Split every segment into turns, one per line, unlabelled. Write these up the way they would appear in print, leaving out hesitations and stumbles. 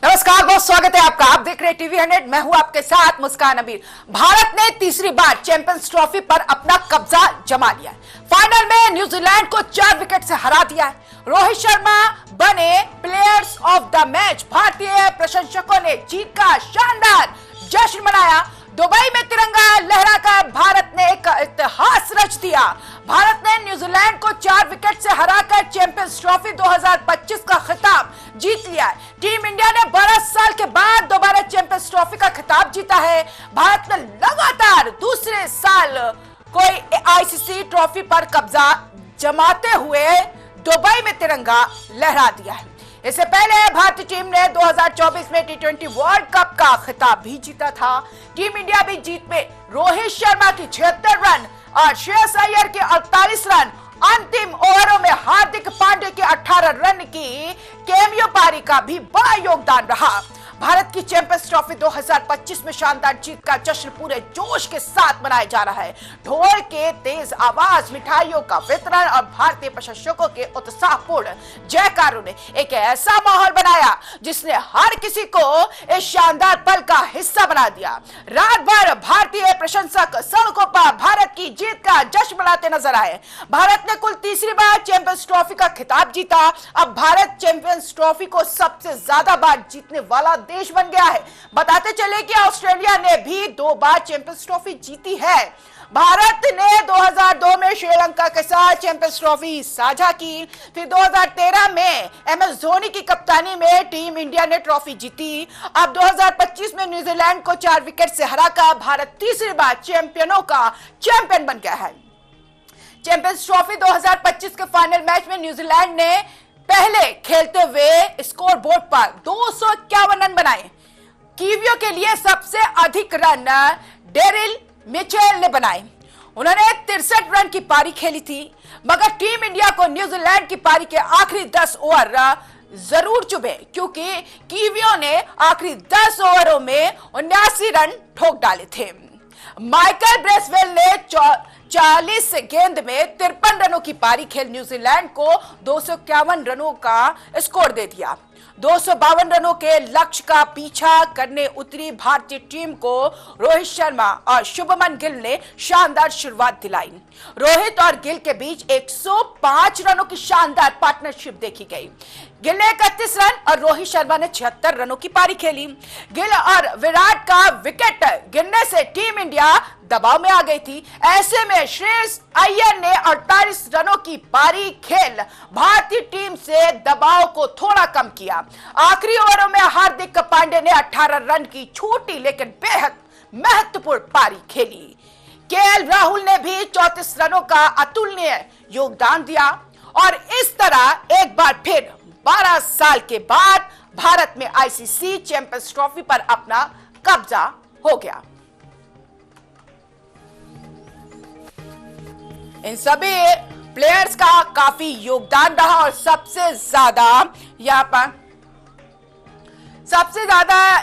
नमस्कार, बहुत स्वागत है आपका। आप देख रहे हैं टीवी 100। मैं हूं आपके साथ मुस्कान अमीर। भारत ने तीसरी बार चैंपियंस ट्रॉफी पर अपना कब्जा जमा लिया है। फाइनल में न्यूजीलैंड को 4 विकेट से हरा दिया है। रोहित शर्मा बने प्लेयर्स ऑफ द मैच। भारतीय प्रशंसकों ने जीत का शानदार जश्न मनाया। दुबई में तिरंगा लहराकर भारत ने एक इतिहास रच दिया। भारत ने न्यूजीलैंड को 4 विकेट से हराकर चैंपियंस ट्रॉफी 2025 का खिताब जीत लिया है। टीम इंडिया ने 12 साल के बाद दोबारा चैंपियंस ट्रॉफी का खिताब जीता है। भारत ने लगातार दूसरे साल कोई आईसीसी ट्रॉफी पर कब्जा जमाते हुए दुबई में तिरंगा लहरा दिया है। इससे पहले भारतीय टीम ने 2024 में टी20 वर्ल्ड कप का खिताब भी जीता था। टीम इंडिया भी जीत में रोहित शर्मा की 76 रन और श्रेयस अय्यर के 48 रन, अंतिम ओवरों में हार्दिक पांड्या के 18 रन की कैमियो पारी का भी बड़ा योगदान रहा। भारत की चैंपियंस ट्रॉफी 2025 में शानदार जीत का जश्न पूरे जोश के साथ मनाया जा रहा है। ढोल के तेज आवाज, मिठाइयों का वितरण और भारतीय प्रशंसकों के उत्साहपूर्ण जयकारों ने एक ऐसा माहौल बनाया जिसने हर किसी को इस शानदार पल का हिस्सा बना दिया। रात भर भारतीय प्रशंसक सड़कों पर भारत की जीत का जश्न मनाते नजर आए। भारत ने कुल तीसरी बार चैंपियंस ट्रॉफी का खिताब जीता। अब भारत चैंपियंस ट्रॉफी को सबसे ज्यादा बार जीतने वाला देश बन गया है। बताते चले कि ऑस्ट्रेलिया ने भी 2 बार चैंपियंस ट्रॉफी जीती है। भारत ने 2002 में श्रीलंका के साथ चैंपियंस ट्रॉफी साझा की। फिर 2013 में एमएस धोनी की कप्तानी में टीम इंडिया ने ट्रॉफी जीती। अब 2025 में न्यूजीलैंड को 4 विकेट से हराकर भारत तीसरी बार चैंपियनों का चैंपियन बन गया है। चैंपियंस ट्रॉफी 2025 के फाइनल मैच में न्यूजीलैंड ने पहले खेलते हुए स्कोर बोर्ड पर 251 रन बनाए। कीवियों के लिए सबसे अधिक रन डेरिल मिचेल ने बनाए। उन्होंने 63 रन की पारी खेली थी, मगर टीम इंडिया को न्यूजीलैंड की पारी के आखिरी 10 ओवर जरूर चुभे, क्योंकि कीवियों ने आखिरी 10 ओवरों में 79 रन ठोक डाले थे। माइकल ब्रेसवेल ने 40 गेंद में 53 रनों की पारी खेल न्यूजीलैंड को 251 रनों का स्कोर दे दिया। 252 रनों के लक्ष्य का पीछा करने उतरी भारतीय टीम को रोहित शर्मा और शुभमन गिल ने शानदार शुरुआत दिलाई। रोहित और गिल के बीच 105 रनों की शानदार पार्टनरशिप देखी गई। गिल ने 31 रन और रोहित शर्मा ने 76 रनों की पारी खेली। गिल और विराट का विकेट गिरने से टीम इंडिया दबाव में आ गई थी। ऐसे में श्रेयस अय्यर ने 48 रनों की पारी खेल भारतीय टीम से दबाव को थोड़ा कम किया। आखिरी ओवरों में हार्दिक पांड्या ने 18 रन की छोटी लेकिन बेहद महत्वपूर्ण पारी खेली। केएल राहुल ने भी 34 रनों का अतुलनीय योगदान दिया और इस तरह एक बार फिर 12 साल के बाद भारत में आईसीसी चैंपियंस ट्रॉफी पर अपना कब्जा हो गया। इन सभी प्लेयर्स का काफी योगदान रहा और सबसे ज्यादा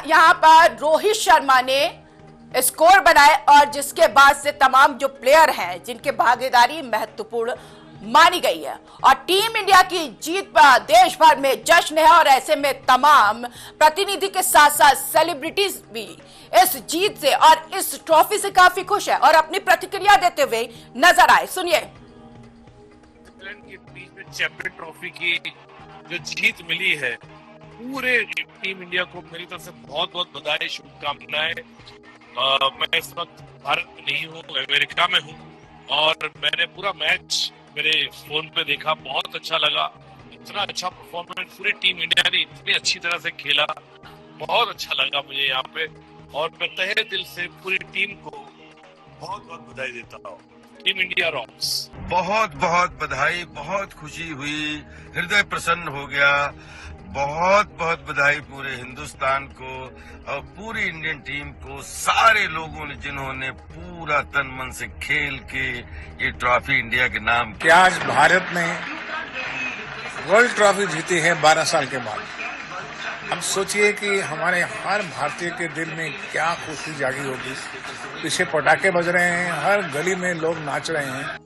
यहां पर रोहित शर्मा ने स्कोर बनाए और जिसके बाद से तमाम जो प्लेयर हैं जिनकी भागीदारी महत्वपूर्ण मानी गई है और टीम इंडिया की जीत पर देश भर में जश्न है। और ऐसे में तमाम प्रतिनिधि के साथ साथ सेलिब्रिटीज भी इस जीत से और इस ट्रॉफी से काफी खुश है और अपनी प्रतिक्रिया देते हुए नजर आए। सुनिए।
इंग्लैंड के बीच में चैंपियन ट्रॉफी की जो जीत मिली है, पूरे टीम इंडिया को मेरी तरफ से बहुत बहुत बधाई, शुभकामनाएं। मैं इस वक्त भारत में नहीं हूँ, अमेरिका में हूँ और मैंने पूरा मैच मेरे फोन पे देखा। बहुत अच्छा लगा, इतना अच्छा परफॉर्मेंस पूरी टीम इंडिया ने इतनी अच्छी तरह से खेला, बहुत अच्छा लगा मुझे यहाँ पे। और मैं तहे दिल से पूरी टीम को बहुत बहुत बधाई देता हूँ। Team India rocks.
बहुत बहुत बधाई, बहुत खुशी हुई, हृदय प्रसन्न हो गया। बहुत बहुत बधाई पूरे हिंदुस्तान को और पूरी इंडियन टीम को, सारे लोगों ने जिन्होंने पूरा तन मन से खेल के ये ट्रॉफी इंडिया के नाम
कि आज भारत ने वर्ल्ड ट्रॉफी जीती है 12 साल के बाद। अब सोचिए कि हमारे हर भारतीय के दिल में क्या खुशी जागी होगी। पीछे पटाखे बज रहे हैं, हर गली में लोग नाच रहे हैं।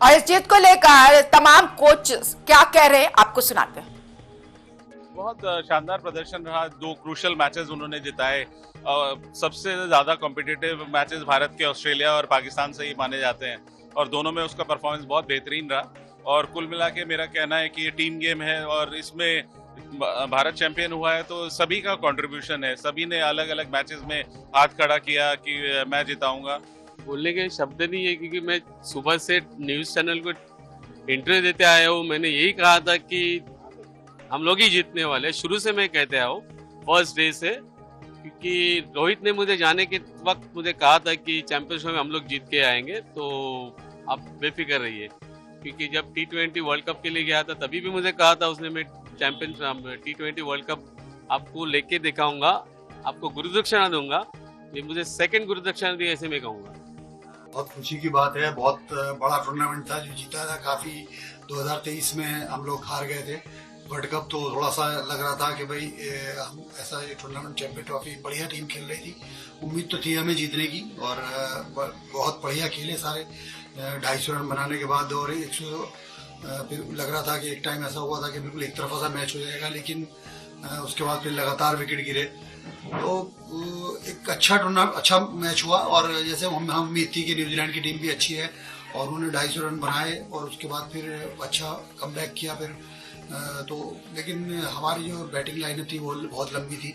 और इस जीत को लेकर तमाम कोच क्या कह रहे हैं आपको सुनाते हैं।
बहुत शानदार प्रदर्शन रहा। 2 क्रूशल मैचेस उन्होंने जिताए। सबसे ज्यादा कॉम्पिटिटिव मैचेस भारत के ऑस्ट्रेलिया और पाकिस्तान से ही माने जाते हैं और दोनों में उसका परफॉर्मेंस बहुत बेहतरीन रहा। और कुल मिला के मेरा कहना है कि ये टीम गेम है और इसमें भारत चैंपियन हुआ है तो सभी का कंट्रीब्यूशन है। सभी ने अलग अलग मैचेस में हाथ खड़ा किया कि मैं जिताऊंगा।
बोलने के शब्द नहीं है क्योंकि मैं सुबह से न्यूज चैनल को इंटरव्यू देते आया हूँ। मैंने यही कहा था कि हम लोग ही जीतने वाले, शुरू से मैं कहते आया हूँ फर्स्ट डे से, क्योंकि रोहित ने मुझे जाने के वक्त मुझे कहा था कि चैंपियनशिप में हम लोग जीत के आएंगे, तो आप बेफिक्र रहिए। क्योंकि जब T20 वर्ल्ड कप के लिए गया था तभी भी मुझे कहा था उसने, मैं चैंपियन T20 वर्ल्ड कप आपको लेके दिखाऊंगा, आपको गुरुदक्षिणा दूंगा। ये मुझे सेकंड गुरुदक्षिणा दी, ऐसे मैं कहूंगा।
बहुत खुशी की बात है। बहुत बड़ा टूर्नामेंट था जो जीता था। काफी 2023 में हम लोग हार गए थे वर्ल्ड कप, तो थोड़ा सा लग रहा था कि भाई हम ऐसा ये टूर्नामेंट चैंपियन ट्रॉफी बढ़िया टीम खेल रही थी, उम्मीद तो थी हमें जीतने की और बहुत बढ़िया खेले सारे। 250 रन बनाने के बाद और 100 फिर लग रहा था कि एक टाइम ऐसा हुआ था कि बिल्कुल एक तरफा सा मैच हो जाएगा, लेकिन उसके बाद फिर लगातार विकेट गिरे, तो एक अच्छा मैच हुआ। और जैसे हम उम्मीद थी कि न्यूजीलैंड की टीम भी अच्छी है और उन्होंने 250 रन बनाए और उसके बाद फिर अच्छा कमबैक किया फिर तो, लेकिन हमारी जो बैटिंग लाइन थी वो बहुत लंबी थी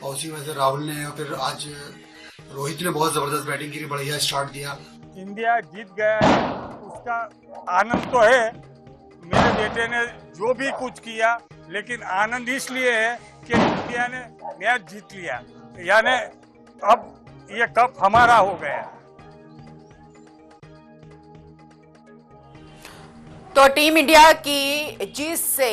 और उसी वजह से राहुल ने और फिर आज रोहित ने बहुत जबरदस्त बैटिंग की, बढ़िया स्टार्ट दिया।
इंडिया जीत गया है उसका आनंद तो है। मेरे बेटे ने जो भी कुछ किया, लेकिन आनंद इसलिए है कि इंडिया ने मैच जीत लिया, यानी अब ये कप हमारा हो गया।
तो टीम इंडिया की जीत से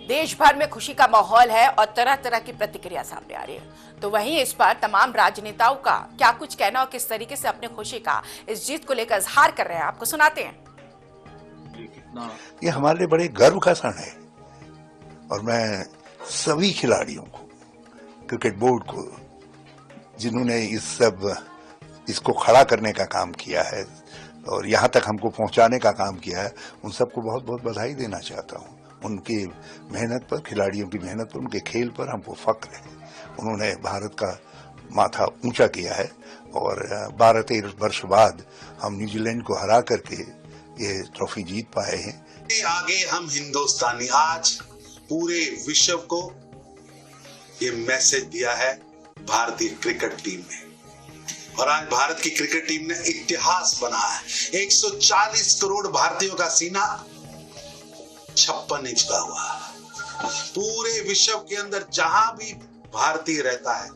देश भर में खुशी का माहौल है और तरह तरह की प्रतिक्रिया सामने आ रही है। तो वहीं इस पर तमाम राजनेताओं का क्या कुछ कहना और किस तरीके से अपने खुशी का इस जीत को लेकर इजहार कर रहे हैं, आपको सुनाते हैं।
ये हमारे लिए बड़े गर्व का क्षण है और मैं सभी खिलाड़ियों को, क्रिकेट बोर्ड को, जिन्होंने इसको खड़ा करने का काम किया है और यहाँ तक हमको पहुँचाने का काम किया है, उन सबको बहुत बहुत बधाई देना चाहता हूँ। उनकी मेहनत पर, खिलाड़ियों की मेहनत पर, उनके खेल पर हमको फख्र है। उन्होंने भारत का माथा ऊंचा किया है और 12-13 वर्ष बाद हम न्यूजीलैंड को हरा करके ये ट्रॉफी जीत पाए हैं।
आगे हम हिंदुस्तानी आज पूरे विश्व को ये मैसेज दिया है भारतीय क्रिकेट टीम ने, और आज भारत की क्रिकेट टीम ने इतिहास बनाया है। 140 करोड़ भारतीयों का सीना 56 इंच का हुआ। पूरे विश्व के अंदर जहां भी भारतीय रहता है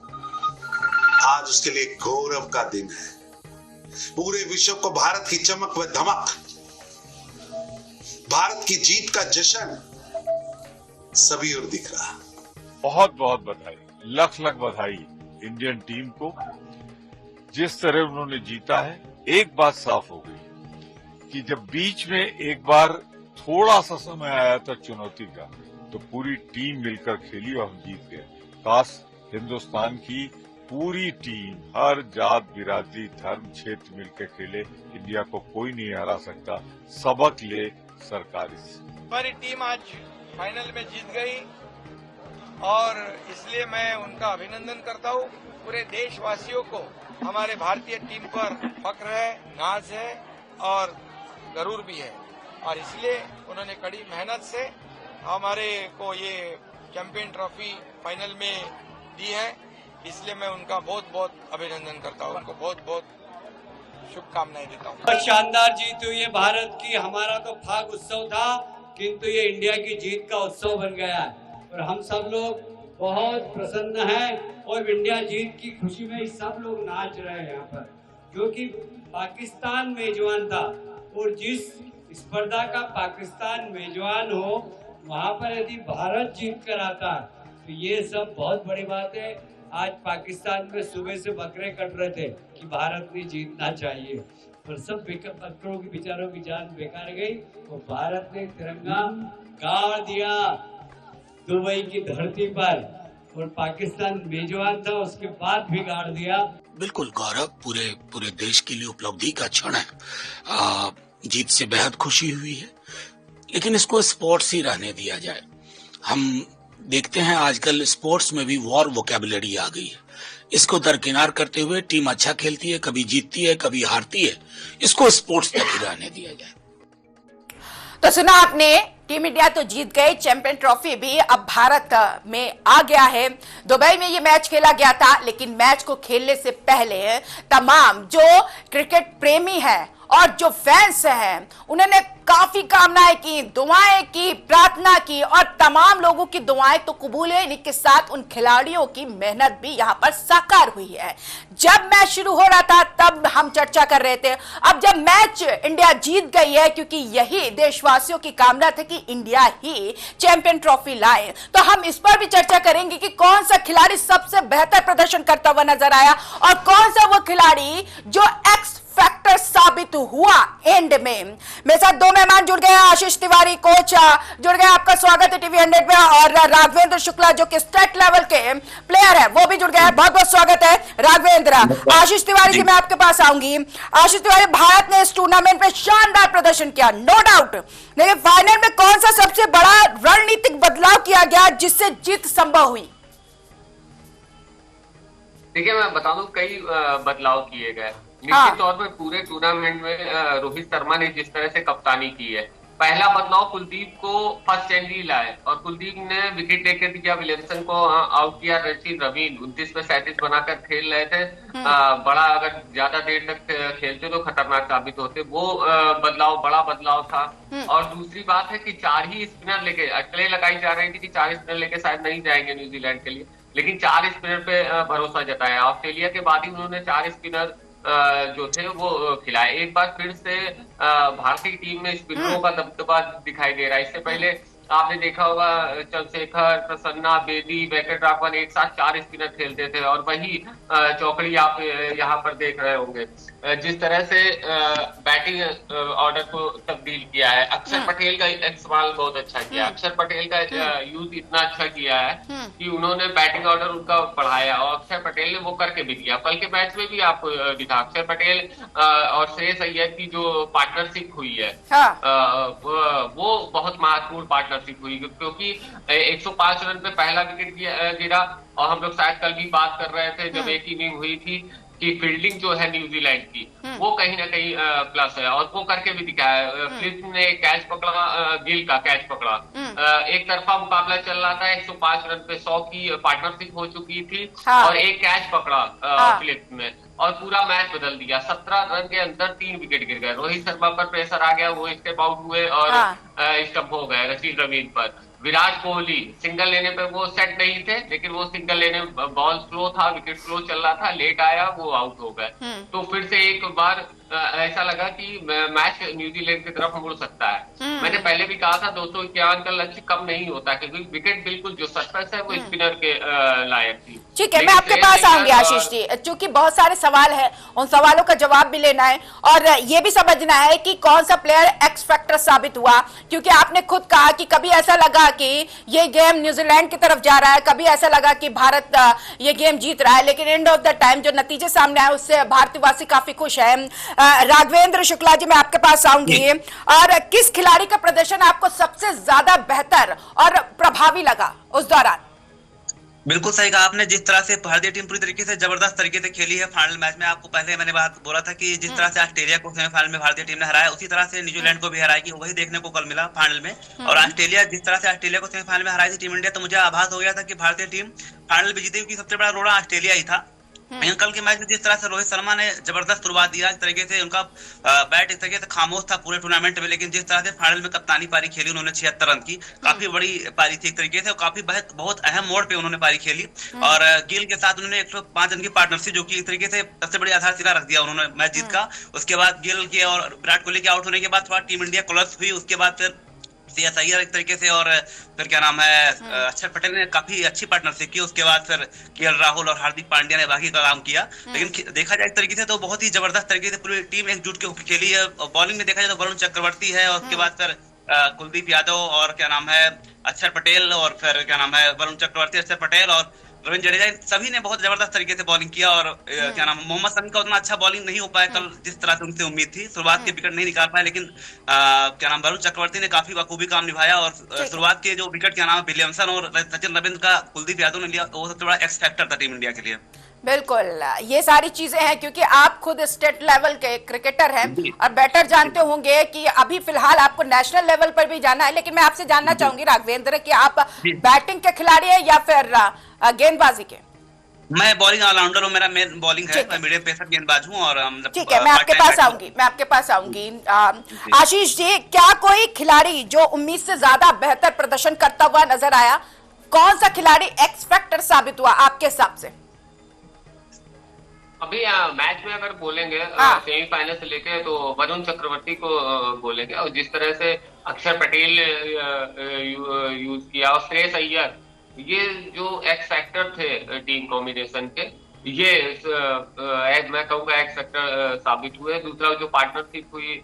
आज उसके लिए गौरव का दिन है। पूरे विश्व को भारत की चमक व धमक, भारत की जीत का जश्न सभी ओर दिख रहा।
बहुत बहुत बधाई, लख लख बधाई इंडियन टीम को। जिस तरह उन्होंने जीता है, एक बात साफ हो गई कि जब बीच में एक बार थोड़ा सा समय आया था चुनौती का, तो पूरी टीम मिलकर खेली और हम जीत गए। खास हिंदुस्तान की पूरी टीम, हर जात बिरादरी धर्म क्षेत्र मिलकर खेले, इंडिया को कोई नहीं हरा सकता। सबक ले सरकार से।
हमारी टीम आज फाइनल में जीत गई और इसलिए मैं उनका अभिनंदन करता हूँ। पूरे देशवासियों को हमारे भारतीय टीम पर फक्र है, नाज है और गरूर भी है, और इसलिए उन्होंने कड़ी मेहनत से हमारे को ये चैंपियन ट्रॉफी फाइनल में दी है। इसलिए मैं उनका बहुत बहुत अभिनंदन करता हूँ, उनको बहुत बहुत शुभकामनाएं देता हूँ।
शानदार जीत हुई है भारत की। हमारा तो फाग उत्सव था, किंतु ये इंडिया की जीत का उत्सव बन गया है और हम सब लोग बहुत प्रसन्न हैं और इंडिया जीत की खुशी में सब लोग नाच रहे हैं यहाँ पर, क्योंकि पाकिस्तान मेजबान था और जिस स्पर्धा का पाकिस्तान मेजबान हो वहाँ पर यदि भारत जीत कर आता तो ये सब बहुत बड़ी बात है। आज पाकिस्तान में सुबह से बकरे कट रहे थे कि भारत ने जीतना चाहिए, पर सब बकरों की बेचारों की जान बेकार गई और भारत ने तिरंगा गाड़ दिया दुबई की धरती पर, और पाकिस्तान मेजबान था उसके बाद भी गाड़ दिया।
बिल्कुल गौरव, पूरे देश के लिए उपलब्धि का क्षण है। जीत से बेहद खुशी हुई है, लेकिन इसको स्पोर्ट्स ही रहने दिया जाए। हम देखते हैं आजकल स्पोर्ट्स में भी वॉर वोकैबुलरी आ गई है। इसको दरकिनार करते हुए टीम अच्छा खेलती है, कभी जीतती है, कभी हारती है, इसको स्पोर्ट्स तक ही रहने दिया जाए।
तो सुना आपने, टीम इंडिया तो जीत गई, चैंपियन ट्रॉफी भी अब भारत में आ गया है। दुबई में ये मैच खेला गया था, लेकिन मैच को खेलने से पहले तमाम जो क्रिकेट प्रेमी हैं और जो फैंस हैं उन्होंने काफी कामनाएं की, दुआएं की, प्रार्थना की, और तमाम लोगों की दुआएं तो कबूल है, इन्हीं के साथ उन खिलाड़ियों की मेहनत भी यहां पर साकार हुई है। जब मैच शुरू हो रहा था तब हम चर्चा कर रहे थे, अब जब मैच इंडिया जीत गई है, क्योंकि यही देशवासियों की कामना थी कि इंडिया ही चैंपियन ट्रॉफी लाए, तो हम इस पर भी चर्चा करेंगे कि कौन सा खिलाड़ी सबसे बेहतर प्रदर्शन करता हुआ नजर आया और कौन सा वो खिलाड़ी जो एक्स फैक्टर साबित हुआ एंड में। मेरे साथ दो मेहमान जुड़ गए हैं, आशीष तिवारी कोच जुड़ गए, आपका स्वागत है टीवी 100 में, और राघवेंद्र शुक्ला जो कि स्टेट लेवल के प्लेयर है वो भी जुड़ गए हैं, बहुत बहुत स्वागत है राघवेंद्र। आशीष तिवारी जी मैं आपके पास आऊंगी। आशीष तिवारी, भारत ने इस टूर्नामेंट में शानदार प्रदर्शन किया, नो डाउट, लेकिन फाइनल में कौन सा सबसे बड़ा रणनीतिक बदलाव किया गया जिससे जीत संभव हुई?
देखिए, मैं बता दूं, कई बदलाव किए गए। निश्चित तौर पर पूरे टूर्नामेंट में रोहित शर्मा ने जिस तरह से कप्तानी की है, पहला बदलाव कुलदीप को फर्स्ट सेंचुरी लाए और कुलदीप ने विकेट टेकर दिया, विलियमसन को आउट किया। रशीद रवीन 29 में 37 बनाकर खेल रहे थे, बड़ा अगर ज्यादा देर तक खेलते तो खतरनाक साबित होते, वो बदलाव बड़ा बदलाव था। और दूसरी बात है कि 4 ही स्पिनर लेके, अटकलें लगाई जा रही थी कि 4 स्पिनर लेके शायद नहीं जाएंगे न्यूजीलैंड के लिए, लेकिन 4 स्पिनर पे भरोसा जताया। ऑस्ट्रेलिया के बाद ही उन्होंने 4 स्पिनर जो थे वो खिलाए। एक बार फिर से भारतीय टीम में स्पिनरों का दबदबा दिखाई दे रहा है। इससे पहले आपने देखा होगा चंद्रशेखर, प्रसन्ना, बेदी, वेंकटराघवन एक साथ 4 स्पिनर खेलते थे, और वही चौकड़ी आप यहाँ पर देख रहे होंगे। जिस तरह से बैटिंग ऑर्डर को तब्दील किया है, अक्षर पटेल का इस्तेमाल बहुत अच्छा किया। अक्षर पटेल का यूज इतना अच्छा किया है कि उन्होंने बैटिंग ऑर्डर उनका बढ़ाया, और अक्षर पटेल ने वो करके भी दिया। कल के मैच में भी आपको दिखा, अक्षर पटेल और श्रेयस अय्यर की जो पार्टनरशिप हुई है, वो बहुत महत्वपूर्ण पार्टनरशिप हुई, क्योंकि 105 रन पे पहला विकेट गिरा, और हम लोग शायद कल भी बात कर रहे थे जब एक इनिंग हुई थी कि फील्डिंग जो है न्यूजीलैंड की वो कहीं ना कहीं प्लस है, और वो करके भी दिखाया। फ्लिप ने कैच पकड़ा, गिल का कैच पकड़ा, एक तरफा मुकाबला चल रहा था, 105 रन पे 100 की पार्टनरशिप हो चुकी थी, और एक कैच पकड़ा फ्लिप ने और पूरा मैच बदल दिया। 17 रन के अंदर 3 विकेट गिर गए। रोहित शर्मा पर प्रेशर आ गया, वो स्टेप आउट हुए और स्टंप हो गए रशीद रवीन पर। विराट कोहली सिंगल लेने पे वो सेट नहीं थे, लेकिन वो सिंगल लेने बॉल स्लो था, विकेट स्लो चल रहा था, लेट आया, वो आउट हो गए। तो फिर से एक बार ऐसा लगा कि मैच न्यूजीलैंड की तरफ मुड़ सकता है। मैंने पहले भी कहा था 251 का लक्ष्य कम नहीं होता, क्योंकि विकेट बिल्कुल जो सक्सेस है वो स्पिनर के लायक थी।
ठीक है, मैं आपके पास आऊंगी आशीष जी, क्योंकि बहुत सारे सवाल हैं, उन सवालों का जवाब भी लेना है और ये भी समझना है कि कौन सा प्लेयर एक्स फैक्टर साबित हुआ, क्योंकि आपने खुद कहा कि कभी ऐसा लगा कि ये गेम न्यूजीलैंड की तरफ जा रहा है, कभी ऐसा लगा कि भारत ये गेम जीत रहा है, लेकिन एंड ऑफ द टाइम जो नतीजे सामने आए उससे भारतवासी काफी खुश है। राघवेंद्र शुक्ला जी मैं आपके पास आऊंगी, और किस खिलाड़ी का प्रदर्शन आपको सबसे ज्यादा बेहतर और प्रभावी लगा उस दौरान?
बिल्कुल सही कहा आपने, जिस तरह से भारतीय टीम पूरी तरीके से जबरदस्त तरीके से खेली है फाइनल मैच में। आपको पहले मैंने बात बोला था कि जिस तरह से ऑस्ट्रेलिया को सेमीफाइनल में भारतीय टीम ने हराया, उसी तरह से न्यूजीलैंड को भी हराएगी, वही देखने को कल मिला फाइनल में। और ऑस्ट्रेलिया जिस तरह से ऑस्ट्रेलिया को सेमीफाइनल में हराई थी टीम इंडिया, तो मुझे आभास हो गया था कि भारतीय टीम फाइनल में जीती, क्योंकि सबसे बड़ा रोड़ा ऑस्ट्रेलिया ही था। लेकिन कल के मैच में जिस तरह से रोहित शर्मा ने जबरदस्त शुरुआत दिया, इस तरीके से उनका बैट इस तरीके से खामोश था पूरे टूर्नामेंट में, लेकिन जिस तरह से फाइनल में कप्तानी पारी खेली उन्होंने 76 रन की, काफी बड़ी पारी थी एक तरीके से, और काफी बहुत अहम मोड़ पे उन्होंने पारी खेली। और गिल के साथ उन्होंने 105 रन की पार्टनरशिप, जो कि एक तरीके से सबसे बड़ी आधारशिला रख दिया उन्होंने मैच जीत का। उसके बाद गिल के और विराट कोहली के आउट होने के बाद थोड़ा टीम इंडिया कोलैप्स हुई, उसके बाद फिर श्रेयस अय्यर एक तरीके से, और फिर क्या नाम है अक्षर पटेल ने काफी अच्छी पार्टनरशिप की। उसके बाद फिर केएल राहुल और हार्दिक पांड्या ने बाकी का काम किया। लेकिन देखा जाए एक तरीके से तो बहुत ही जबरदस्त तरीके से पूरी टीम एकजुट के होकर खेली है। बॉलिंग में देखा जाए तो वरुण चक्रवर्ती है, और उसके बाद फिर कुलदीप यादव और क्या नाम है अक्षर पटेल, और फिर क्या नाम है वरुण चक्रवर्ती, अक्षर पटेल, और रविंद्र जडेजा, सभी ने बहुत जबरदस्त तरीके से बॉलिंग किया और क्या नाम, मोहम्मद शमी का उतना अच्छा बॉलिंग नहीं हो पाया कल जिस तरह से उनसे उम्मीद थी। शुरुआत के विकेट नहीं निकाल पाए, लेकिन क्या नाम, वरुण चक्रवर्ती ने काफी बखूबी काम निभाया और शुरुआत के जो विकेट क्या नाम विलियमसन और सचिन रविंद्र का कुलदीप यादव ने लिया, वो सबसे बड़ा एक्स फैक्टर था टीम इंडिया के लिए।
बिल्कुल, ये सारी चीजें हैं क्योंकि आप खुद स्टेट लेवल के क्रिकेटर हैं और बेटर जानते होंगे कि अभी फिलहाल आपको नेशनल लेवल पर भी जाना है। लेकिन मैं आपसे जानना चाहूंगी राघवेंद्र कि आप बैटिंग के खिलाड़ी हैं या फिर गेंदबाजी के?
मैं बॉलिंग ऑलराउंडर हूँ, मेरा मेन बॉलिंग है, मैं मीडियम पेसर गेंदबाज हूँ। और
ठीक है, मैं आपके पास आऊंगी। आशीष जी, क्या कोई खिलाड़ी जो उम्मीद से ज्यादा बेहतर प्रदर्शन करता हुआ नजर आया? कौन सा खिलाड़ी एक्स फैक्टर साबित हुआ आपके हिसाब से?
अभी मैच में अगर बोलेंगे सेमीफाइनल से लेके तो वरुण चक्रवर्ती को बोलेंगे, और जिस तरह से अक्षर पटेल यूज किया और श्रेयस अय्यर, ये जो एक्स फैक्टर थे टीम कॉम्बिनेशन के, ये मैं कहूँगा एक्स फैक्टर साबित हुए। दूसरा जो पार्टनरशिप हुई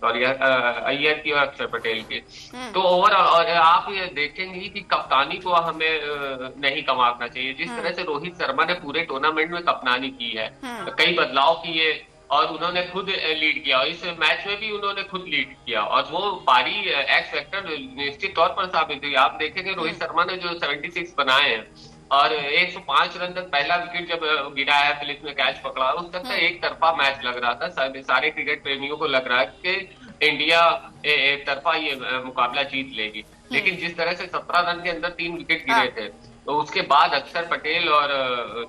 अय्यर की और अक्षर पटेल की, तो ओवरऑल और आप ये देखेंगे कि कप्तानी को हमें नहीं कमाना चाहिए। जिस तरह से रोहित शर्मा ने पूरे टूर्नामेंट में कप्तानी की है, कई बदलाव किए और उन्होंने खुद लीड किया, और इस मैच में भी उन्होंने खुद लीड किया और वो पारी एक्स फैक्टर निश्चित तौर पर साबित हुई। आप देखेंगे रोहित शर्मा ने जो 76 बनाए हैं और 105 रन तक पहला विकेट जब गिराया, फिलिप्स ने कैच पकड़ा, उस तक एक तरफा मैच लग रहा था। सारे क्रिकेट प्रेमियों को लग रहा है कि इंडिया एक तरफा ये मुकाबला जीत लेगी। लेकिन जिस तरह से 17 रन के अंदर 3 विकेट गिरे थे, तो उसके बाद अक्षर पटेल और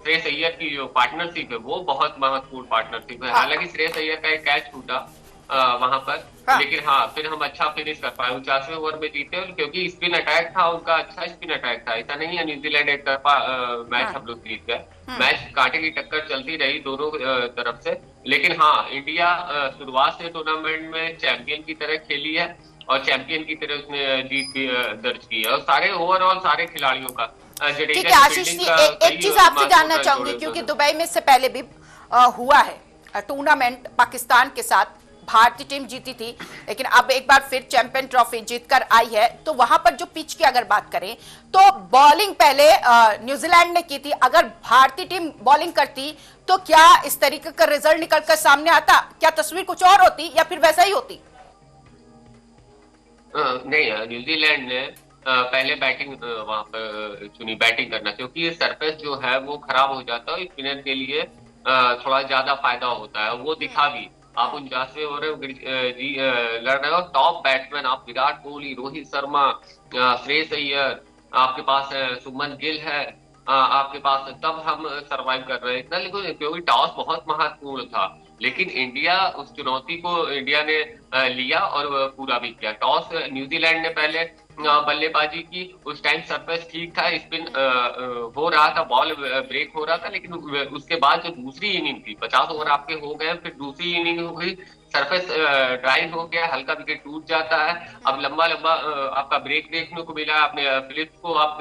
श्रेयस अय्यर की जो पार्टनरशिप है वो बहुत महत्वपूर्ण पार्टनरशिप है। हालांकि श्रेयस अय्यर का एक कैच टूटा वहां पर, लेकिन फिर हम अच्छा फिनिश कर पाए, 49वें ओवर में जीते, क्योंकि स्पिन अटैक था उनका, अच्छा स्पिन अटैक था। ऐसा नहीं है न्यूजीलैंड एक तरफा मैच हम लोग जीत गए, मैच कांटे की टक्कर चलती रही दोनों तरफ से। लेकिन इंडिया शुरुआत से टूर्नामेंट में चैंपियन की तरह खेली है और चैंपियन की तरह उसने जीत भी दर्ज की है, और सारे ओवरऑल सारे खिलाड़ियों का।
ठीक है आशीष जी, एक चीज आपसे जानना चाहूंगी, क्योंकि दुबई में इससे पहले भी हुआ है टूर्नामेंट पाकिस्तान के साथ, भारतीय टीम जीती थी, लेकिन अब एक बार फिर चैंपियन ट्रॉफी जीतकर आई है। तो वहां पर जो पिच की अगर बात करें तो बॉलिंग पहले न्यूजीलैंड ने की थी, अगर भारतीय टीम बॉलिंग करती तो क्या इस तरीके का रिजल्ट निकलकर सामने आता? क्या तस्वीर कुछ और होती या फिर वैसा ही होती?
नहीं, न्यूजीलैंड ने पहले बैटिंग वहां पर चुनी, बैटिंग करना, क्योंकि ये सरफेस जो है वो खराब हो जाता है, स्पिनर के लिए थोड़ा ज्यादा फायदा होता है, वो दिखा भी। आप 49वें ओवर लड़ रहे हो, टॉप बैट्समैन आप विराट कोहली, रोहित शर्मा, श्रेयस अय्यर, आपके पास सुमन गिल है, आपके पास, तब हम सरवाइव कर रहे हैं इतना। लेकिन क्योंकि टॉस बहुत महत्वपूर्ण था, लेकिन इंडिया उस चुनौती को इंडिया ने लिया और पूरा भी किया। टॉस न्यूजीलैंड ने पहले बल्लेबाजी की, उस टाइम सरफेस ठीक था, स्पिन हो रहा था, बॉल ब्रेक हो रहा था, लेकिन उसके बाद जो दूसरी इनिंग थी, 50 ओवर आपके हो गए, फिर दूसरी इनिंग हो गई, सरफेस ड्राई हो गया, हल्का विकेट टूट जाता है, अब लंबा लंबा आपका ब्रेक देखने को मिला। आपने फिलिप्स को आप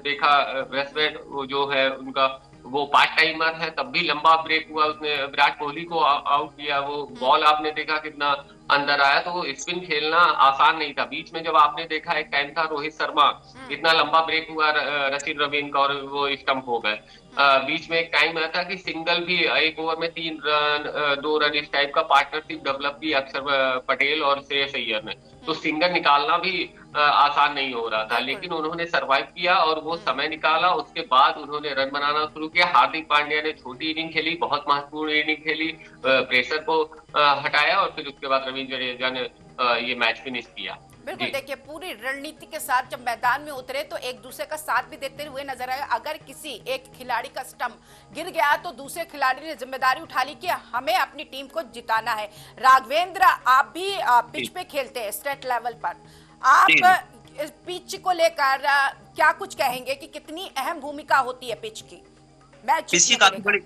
देखा, वेस्टमैन जो है उनका वो पार्ट टाइमर है, तब भी लंबा ब्रेक हुआ, उसने विराट कोहली को आउट किया, वो बॉल आपने देखा कितना अंदर आया, तो स्पिन खेलना आसान नहीं था। बीच में जब आपने देखा एक टाइम था रोहित शर्मा, इतना लंबा ब्रेक हुआ रशीद रवीन का और वो स्टंप हो गए। बीच में एक टाइम आया था कि सिंगल भी एक ओवर में 3 रन 2 रन इस टाइप का पार्टनरशिप डेवलप की अक्षर पटेल और श्रेयस अय्यर ने, तो सिंगल निकालना भी आसान नहीं हो रहा था, लेकिन उन्होंने सरवाइव किया और वो समय निकाला। उसके बाद उन्होंने रन बनाना शुरू किया। हार्दिक पांड्या ने छोटी इनिंग खेली, बहुत महत्वपूर्ण इनिंग खेली, प्रेशर को हटाया और फिर उसके बाद रविंद्र जडेजा ने ये मैच फिनिश किया।
बिल्कुल, देखिए पूरी रणनीति के साथ जब मैदान में उतरे तो एक दूसरे का साथ भी देते हुए नजर आए। अगर किसी एक खिलाड़ी का स्टंप गिर गया तो दूसरे खिलाड़ी ने जिम्मेदारी उठा ली कि हमें अपनी टीम को जिताना है। राघवेंद्र, आप भी पिच पे खेलते हैं स्टेट लेवल पर, आप इस पिच को लेकर क्या कुछ कहेंगे कि कितनी अहम भूमिका होती है पिच की मैच?
पिच की काफी बड़ी,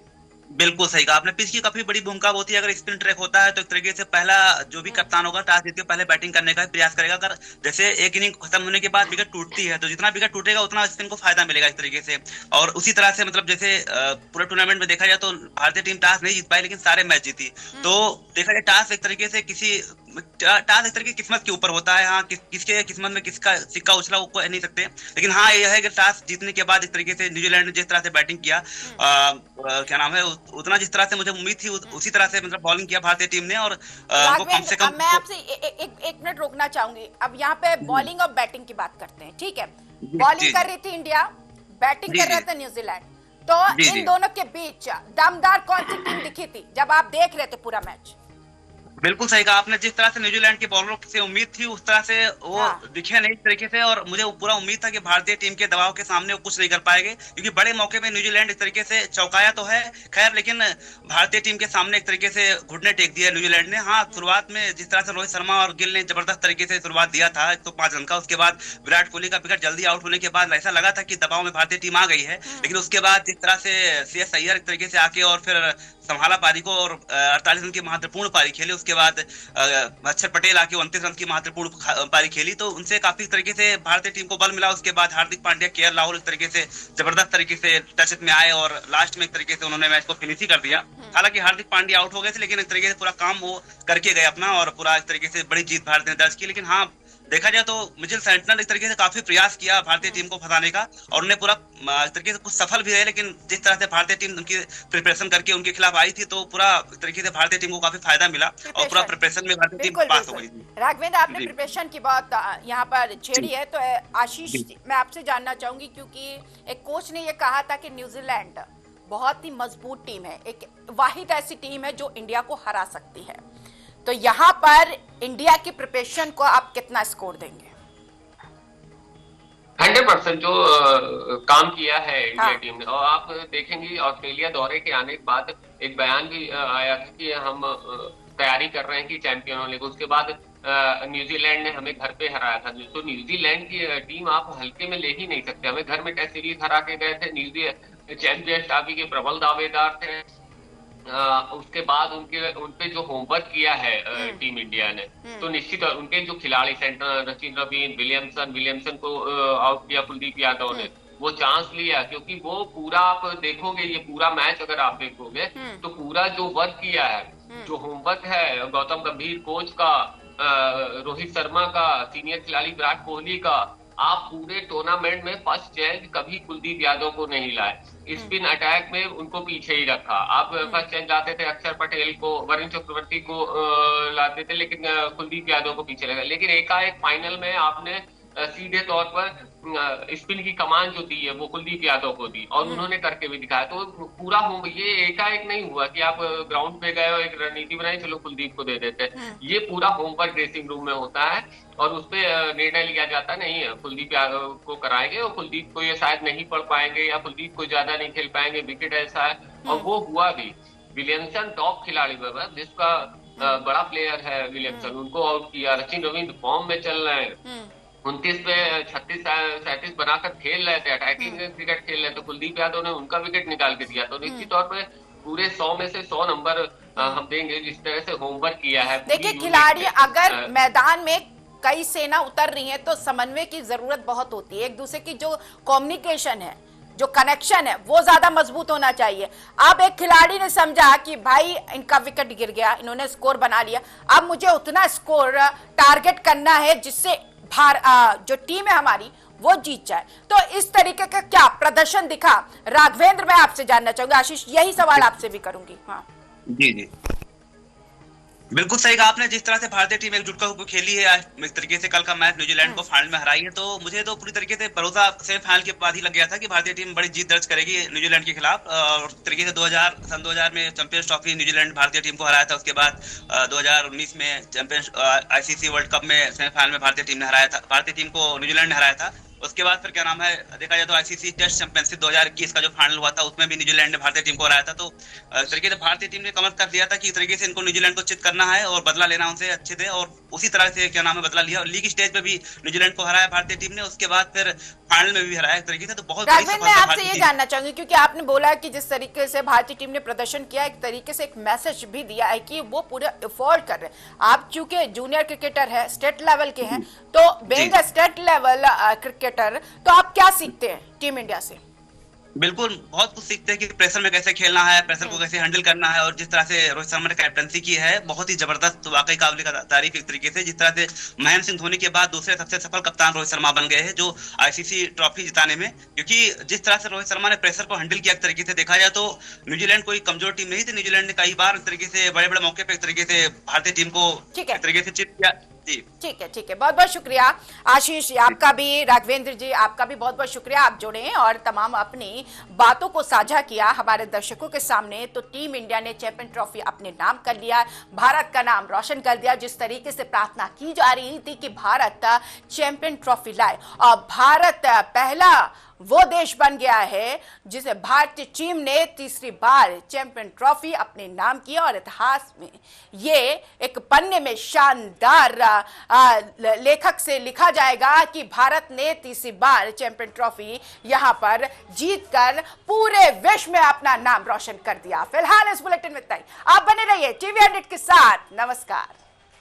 बिल्कुल सही कहा आपने, पिच की काफी बड़ी भूमिका होती है। अगर स्पिन ट्रैक होता है तो एक तरीके से पहला जो भी कप्तान होगा टॉस जीत के पहले बैटिंग करने का प्रयास करेगा। अगर जैसे एक इनिंग खत्म होने के बाद विकेट टूटती है तो जितना विकेट टूटेगा उतना स्पिन को फायदा मिलेगा इस तरीके से। और उसी तरह से मतलब जैसे पूरे टूर्नामेंट में देखा जाए तो भारतीय टीम टॉस नहीं जीत पाई लेकिन सारे मैच जीती। तो देखा जाए टॉस एक तरीके से किसी टास्क एक तरीके किस्मत के ऊपर होता है। हाँ, किसके किस्मत में किसका सिक्का उछला वो कह नहीं सकते, लेकिन हाँ यह है कि टास्क जीतने के बाद एक तरीके से न्यूजीलैंड ने जिस तरह से बैटिंग किया, क्या नाम है, उतना जिस तरह से मुझे उम्मीद थी उसी तरह से मतलब बॉलिंग किया भारतीय टीम ने। और कम से कम
मैं आपसे एक मिनट रोकना चाहूंगी। अब यहाँ पे बॉलिंग और बैटिंग की बात करते हैं, ठीक है। बॉलिंग कर रही थी इंडिया, बैटिंग कर रहा था न्यूजीलैंड, तो इन दोनों के बीच दमदार कौन सी टीम दिखी थी जब आप देख रहे थे पूरा मैच?
बिल्कुल सही कहा आपने, जिस तरह से न्यूजीलैंड के बॉलरों से उम्मीद थी उस तरह से वो दिखे नहीं इस तरीके से, और मुझे पूरा उम्मीद था कि भारतीय टीम के दबाव के सामने वो कुछ नहीं कर पाएंगे, क्योंकि बड़े मौके में न्यूजीलैंड एक तरीके से चौंकाया तो है खैर, लेकिन भारतीय टीम के सामने एक तरीके से घुटने टेक दिया न्यूजीलैंड ने। हाँ, शुरुआत में जिस तरह से रोहित शर्मा और गिल ने जबरदस्त तरीके से शुरुआत दिया था 105 रन का, उसके बाद विराट कोहली का विकेट जल्दी आउट होने के बाद ऐसा लगा था कि दबाव में भारतीय टीम आ गई है, लेकिन उसके बाद जिस तरह से श्रेयस अय्यर एक तरीके से आके और फिर संभाला पारी को और 48 रन की महत्वपूर्ण पारी खेली, उसके बाद अक्षर पटेल आके 29 रन की महत्वपूर्ण पारी खेली, तो उनसे काफी तरीके से भारतीय टीम को बल मिला। उसके बाद हार्दिक पांड्या, केएल राहुल इस तरीके से जबरदस्त तरीके से टच में आए और लास्ट में एक तरीके से उन्होंने मैच को फिनिश ही कर दिया। हालांकि हार्दिक पांड्या आउट हो गए थे, लेकिन एक तरीके से पूरा काम वो करके गए अपना और पूरा एक तरीके से बड़ी जीत भारत ने दर्ज की। लेकिन हाँ, देखा जाए तो मिचेल सेंटनर एक तरीके से काफी प्रयास किया भारतीय टीम को फंसाने का और उन्हें पूरा एक तरीके से कुछ सफल भी रहे, लेकिन जिस तरह से भारतीय टीम उनकी प्रिपरेशन करके उनके खिलाफ आई थी तो पूरा एक तरीके से भारतीय टीम को काफी फायदा मिला और पूरा प्रिपरेशन में भारतीय टीम पास हो गई थी।
राघवेंद्र, आपने प्रिपरेशन की बात यहाँ पर छेड़ी है, तो आशीष मैं आपसे जानना चाहूंगी, क्योंकि एक कोच ने ये कहा था कि न्यूजीलैंड बहुत ही मजबूत टीम है, एक वाहिद ऐसी टीम है जो इंडिया को हरा सकती है, तो यहाँ पर इंडिया की प्रिपरेशन को आप कितना स्कोर देंगे?
100% जो काम किया है इंडिया टीम ने, और आप देखेंगे ऑस्ट्रेलिया दौरे के आने के बाद एक बयान भी आया था कि हम तैयारी कर रहे हैं कि चैंपियन होने को। उसके बाद न्यूजीलैंड ने हमें घर पे हराया था, तो न्यूजीलैंड की टीम आप हल्के में ले ही नहीं सकते। हमें घर में टेस्ट सीरीज हरा के गए थे, चैंपियंस ट्रॉफी के प्रबल दावेदार थे। उसके बाद उनपे जो होमवर्क किया है टीम इंडिया ने, तो निश्चित उनके जो खिलाड़ी सेंटर रचिन रवीन, विलियमसन को आउट किया कुलदीप यादव ने, वो चांस लिया, क्योंकि वो पूरा आप देखोगे ये पूरा मैच अगर आप देखोगे तो पूरा जो वर्क किया है, जो होमवर्क है गौतम गंभीर कोच का, रोहित शर्मा का, सीनियर खिलाड़ी विराट कोहली का, आप पूरे टूर्नामेंट में फर्स्ट चेंज कभी कुलदीप यादव को नहीं लाए, स्पिन अटैक में उनको पीछे ही रखा। आप फर्स्ट चेंज लाते थे अक्षर पटेल को, वरुण चक्रवर्ती को लाते थे, लेकिन कुलदीप यादव को पीछे लगा। लेकिन एकाएक फाइनल में आपने सीधे तौर पर स्पिन की कमान जो दी है वो कुलदीप यादव को दी और उन्होंने करके भी दिखाया। तो पूरा ये एकाएक नहीं हुआ कि आप ग्राउंड पे गए और एक रणनीति बनाई चलो कुलदीप को दे देते, ये पूरा होमवर्क ड्रेसिंग रूम में होता है और उस पर निर्णय लिया जाता नहीं है कुलदीप यादव को कराएंगे और कुलदीप को ये शायद नहीं पढ़ पाएंगे या कुलदीप को ज्यादा नहीं खेल पाएंगे, विकेट ऐसा है, और वो हुआ भी। विलियमसन टॉप खिलाड़ी जिसका बड़ा प्लेयर है विलियमसन, उनको आउट किया। रचिन रवींद्र फॉर्म में चल रहे हैं, 29 पे 36-37 बनाकर खेल रहे थे, अटैकिंग क्रिकेट खेल रहे थे, कुलदीप यादव ने उनका विकेट निकाल के दिया। तो निश्चित तौर पे पूरे 100 में से 100 नंबर हम देंगे जिस तरह से होमवर्क किया है।
देखिए, खिलाड़ी अगर मैदान में कई सेना उतर रही है तो समन्वय की जरूरत बहुत होती है, एक दूसरे की जो कम्युनिकेशन है, जो कनेक्शन है वो ज्यादा मजबूत होना चाहिए। अब एक खिलाड़ी ने समझा कि भाई इनका विकेट गिर गया, इन्होंने स्कोर बना लिया, अब मुझे उतना स्कोर टारगेट करना है जिससे जो टीम है हमारी वो जीत जाए, तो इस तरीके का क्या प्रदर्शन दिखा? राघवेंद्र, मैं आपसे जानना चाहूंगा, आशीष यही सवाल आपसे भी करूंगी। हाँ
जी बिल्कुल सही कहा आपने, जिस तरह से भारतीय टीम एकजुट होकर खेली है आज इस तरीके से कल का मैच न्यूजीलैंड को फाइनल में हराई है, तो मुझे तो पूरी तरीके से भरोसा सेमीफाइनल के बाद ही लग गया था कि भारतीय टीम बड़ी जीत दर्ज करेगी न्यूजीलैंड के खिलाफ। और तरीके से सन 2000 में चैंपियंस ट्रॉफी न्यूजीलैंड भारतीय टीम को हराया था, उसके बाद 2019 में चैंपियंस आईसीसी वर्ल्ड कप में सेमीफाइनल में भारतीय टीम ने हराया था, भारतीय टीम को न्यूजीलैंड ने हराया था। उसके बाद फिर क्या नाम है, देखा जाए तो आईसीसी टेस्ट चैंपियनशिप 2021 का जो फाइनल हुआ था उसमें भी न्यूजीलैंड ने भारतीय टीम को हराया था। तो तरीके से भारतीय टीम ने कमर कर दिया था कि तरीके से इनको न्यूजीलैंड को चित करना है और बदला लेना उनसे अच्छे थे, और उसी तरह से क्या नाम है बदला लिया। लीग स्टेज पे भी न्यूजीलैंड को हराया भारतीय टीम ने, उसके बाद फिर फाइनल में भी हराया एक तरीके से। तो बहुत
मैं आपसे ये जानना चाहूंगी, क्योंकि आपने बोला कि जिस तरीके से भारतीय टीम ने प्रदर्शन किया, एक तरीके से एक मैसेज भी दिया है कि वो पूरे एफर्ट कर रहे हैं। आप चूंकि जूनियर क्रिकेटर है, स्टेट लेवल के हैं, तो being a state level cricketer, तो आप क्या सीखते हैं टीम इंडिया से?
बिल्कुल, बहुत कुछ सीखते हैं कि प्रेशर में कैसे खेलना है, प्रेशर को कैसे हैंडल करना है, और जिस तरह से रोहित शर्मा ने कैप्टनसी की है बहुत ही जबरदस्त, वाकई काबिल तारीफ एक तरीके से। जिस तरह से महेंद्र सिंह धोनी के बाद दूसरे सबसे सफल कप्तान रोहित शर्मा बन गए हैं जो आईसीसी ट्रॉफी जिताने में, क्योंकि जिस तरह से रोहित शर्मा ने प्रेशर को हैंडल किया एक तरीके से देखा जाए तो न्यूजीलैंड कोई कमजोर टीम नहीं थी। न्यूजीलैंड ने कई बार एक तरीके से बड़े बड़े मौके पर एक तरीके से भारतीय टीम को एक तरीके से चित किया।
ठीक है, बहुत बहुत शुक्रिया आशीष, आपका भी, राघवेंद्र जी आपका भी बहुत बहुत शुक्रिया, आप जुड़े और तमाम अपनी बातों को साझा किया हमारे दर्शकों के सामने। तो टीम इंडिया ने चैंपियन ट्रॉफी अपने नाम कर लिया, भारत का नाम रोशन कर दिया। जिस तरीके से प्रार्थना की जा रही थी कि भारत चैंपियन ट्रॉफी लाए, और भारत पहला वो देश बन गया है जिसे भारतीय टीम ने तीसरी बार चैंपियन ट्रॉफी अपने नाम किया, और इतिहास में ये एक पन्ने में शानदार लेखक से लिखा जाएगा कि भारत ने तीसरी बार चैंपियन ट्रॉफी यहां पर जीतकर पूरे विश्व में अपना नाम रोशन कर दिया। फिलहाल इस बुलेटिन में इतना ही। आप बने रहिए टीवी 100 के साथ। नमस्कार।